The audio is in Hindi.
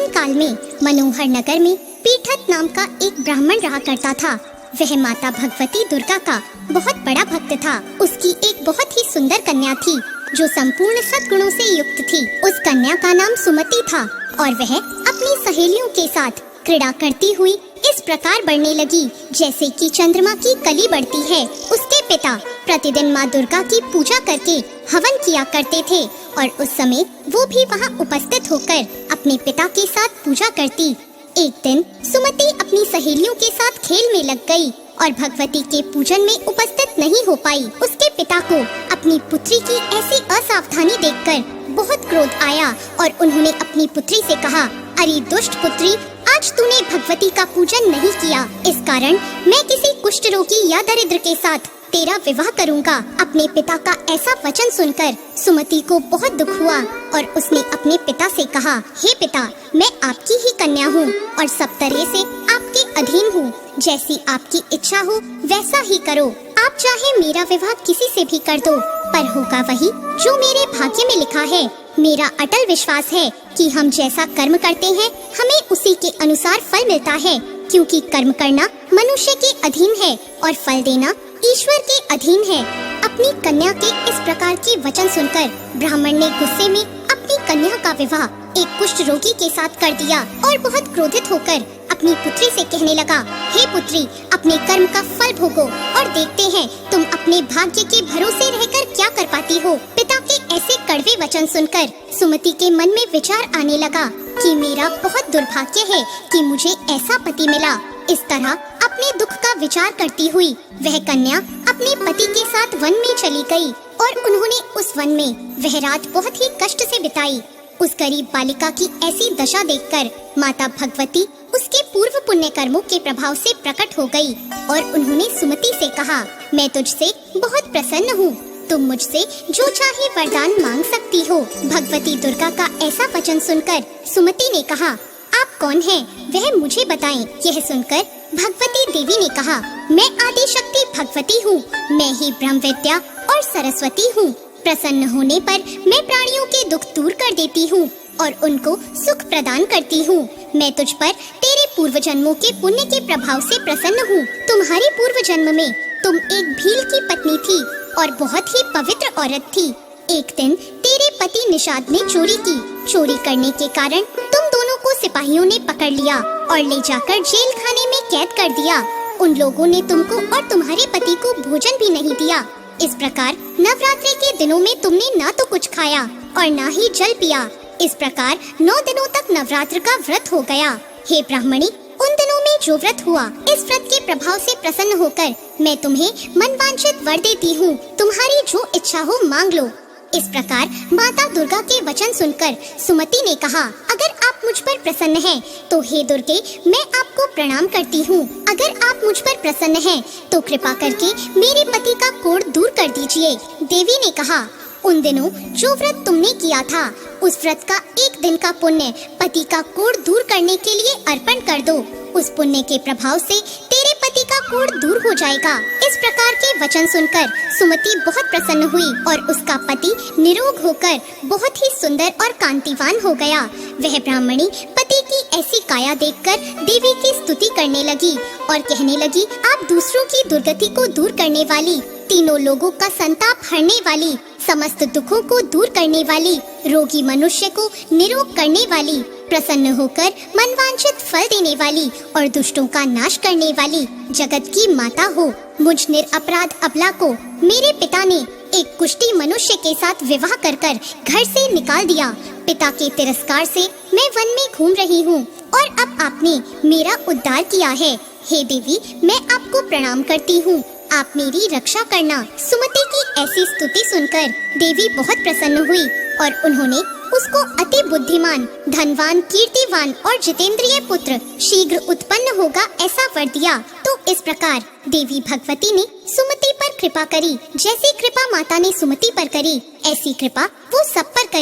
प्राचीन काल में मनोहर नगर में पीठत नाम का एक ब्राह्मण रहा करता था। वह माता भगवती दुर्गा का बहुत बड़ा भक्त था। उसकी एक बहुत ही सुंदर कन्या थी जो संपूर्ण सद्गुणों से युक्त थी। उस कन्या का नाम सुमति था और वह अपनी सहेलियों के साथ क्रीड़ा करती हुई इस प्रकार बढ़ने लगी जैसे कि चंद्रमा की कली बढ़ती है। उसके पिता प्रतिदिन माँ दुर्गा की पूजा करके हवन किया करते थे और उस समय वो भी वहाँ उपस्थित होकर अपने पिता के साथ पूजा करती। एक दिन सुमति अपनी सहेलियों के साथ खेल में लग गई और भगवती के पूजन में उपस्थित नहीं हो पाई। उसके पिता को अपनी पुत्री की ऐसी असावधानी देखकर बहुत क्रोध आया और उन्होंने अपनी पुत्री से कहा, अरे दुष्ट पुत्री, आज तूने भगवती का पूजन नहीं किया, इस कारण मैं किसी कुष्ठ रोगी या दरिद्र के साथ तेरा विवाह करूंगा। अपने पिता का ऐसा वचन सुनकर सुमति को बहुत दुख हुआ और उसने अपने पिता से कहा, हे पिता, मैं आपकी ही कन्या हूँ और सब तरह से आपके अधीन हूँ। जैसी आपकी इच्छा हो वैसा ही करो। आप चाहे मेरा विवाह किसी से भी कर दो, पर होगा वही जो मेरे भाग्य में लिखा है। मेरा अटल विश्वास है कि हम जैसा कर्म करते हैं हमें उसी के अनुसार फल मिलता है, क्योंकि कर्म करना मनुष्य के अधीन है और फल देना ईश्वर के अधीन है। अपनी कन्या के इस प्रकार के वचन सुनकर ब्राह्मण ने गुस्से में अपनी कन्या का विवाह एक कुष्ठ रोगी के साथ कर दिया और बहुत क्रोधित होकर अपनी पुत्री से कहने लगा, हे पुत्री, अपने कर्म का फल भोगो और देखते हैं तुम अपने भाग्य के भरोसे रहकर क्या कर पाती हो। पिता के ऐसे कड़वे वचन सुनकर सुमति के मन में विचार आने लगा कि मेरा बहुत दुर्भाग्य है कि मुझे ऐसा पति मिला। इस तरह अपने दुख का विचार करती हुई वह कन्या अपने पति के साथ वन में चली गई और उन्होंने उस वन में वह रात बहुत ही कष्ट से बिताई। उस गरीब बालिका की ऐसी दशा देखकर माता भगवती उसके पूर्व पुण्य कर्मों के प्रभाव से प्रकट हो गई और उन्होंने सुमति से कहा, मैं तुझसे बहुत प्रसन्न हूँ, तुम मुझसे जो चाहे वरदान मांग सकती हो। भगवती दुर्गा का ऐसा वचन सुनकर सुमति ने कहा, आप कौन हैं? वह मुझे बताएं। यह सुनकर भगवती देवी ने कहा, मैं आदि शक्ति भगवती हूँ, मैं ही ब्रह्म विद्या और सरस्वती हूँ। प्रसन्न होने पर मैं प्राणियों के दुख दूर कर देती हूँ और उनको सुख प्रदान करती हूँ। मैं तुझ पर तेरे पूर्व जन्मों के पुण्य के प्रभाव से प्रसन्न हूँ। तुम्हारे पूर्व जन्म में तुम एक भील की पत्नी थी और बहुत ही पवित्र औरत थी। एक दिन तेरे पति निषाद ने चोरी की। चोरी करने के कारण तुम दोनों को सिपाहियों ने पकड़ लिया और ले जाकर जेल खाने में कैद कर दिया। उन लोगों ने तुमको और तुम्हारे पति को भोजन भी नहीं दिया। इस प्रकार नवरात्रि के दिनों में तुमने ना तो कुछ खाया और ना ही जल पिया। इस प्रकार 9 दिनों तक नवरात्र का व्रत हो गया। हे ब्राह्मणी, उन दिनों में जो व्रत हुआ, इस व्रत के प्रभाव से प्रसन्न होकर मैं तुम्हें मनवांछित वर देती हूँ। तुम्हारी जो इच्छा हो मांग लो। इस प्रकार माता दुर्गा के वचन सुनकर सुमति ने कहा, अगर आप मुझ पर प्रसन्न हैं, तो हे दुर्गे, मैं आपको प्रणाम करती हूँ। अगर आप मुझ पर प्रसन्न हैं, तो कृपा करके मेरे पति का कोढ़ दूर कर दीजिए। देवी ने कहा, उन दिनों जो व्रत तुमने किया था, उस व्रत का एक दिन का पुण्य पति का कोढ़ दूर करने के लिए अर्पण कर दो। उस पुण्य के प्रभाव से तेरे पति का कोढ़ दूर हो जाएगा। इस प्रकार के वचन सुनकर सुमति बहुत प्रसन्न हुई और उसका पति निरोग होकर बहुत ही सुंदर और कांतिवान हो गया। वह ब्राह्मणी पति की ऐसी काया देखकर देवी की स्तुति करने लगी और कहने लगी, आप दूसरों की दुर्गति को दूर करने वाली, तीनों लोगों का संताप हरने वाली, समस्त दुखों को दूर करने वाली, रोगी मनुष्य को निरोग करने वाली, प्रसन्न होकर मनवांछित फल देने वाली और दुष्टों का नाश करने वाली जगत की माता हो। मुझ निरपराध अबला को मेरे पिता ने एक कुष्ठी मनुष्य के साथ विवाह कर घर से निकाल दिया। पिता के तिरस्कार से मैं वन में घूम रही हूँ और अब आपने मेरा उद्धार किया है। हे देवी, मैं आपको प्रणाम करती हूँ, आप मेरी रक्षा करना। सुमति की ऐसी स्तुति सुनकर देवी बहुत प्रसन्न हुई और उन्होंने उसको अति बुद्धिमान, धनवान, कीर्तिवान और जितेंद्रिय पुत्र शीघ्र उत्पन्न होगा ऐसा वर दिया। तो इस प्रकार देवी भगवती ने सुमति पर कृपा करी। जैसी कृपा माता ने सुमति पर करी, ऐसी कृपा वो सब पर करी।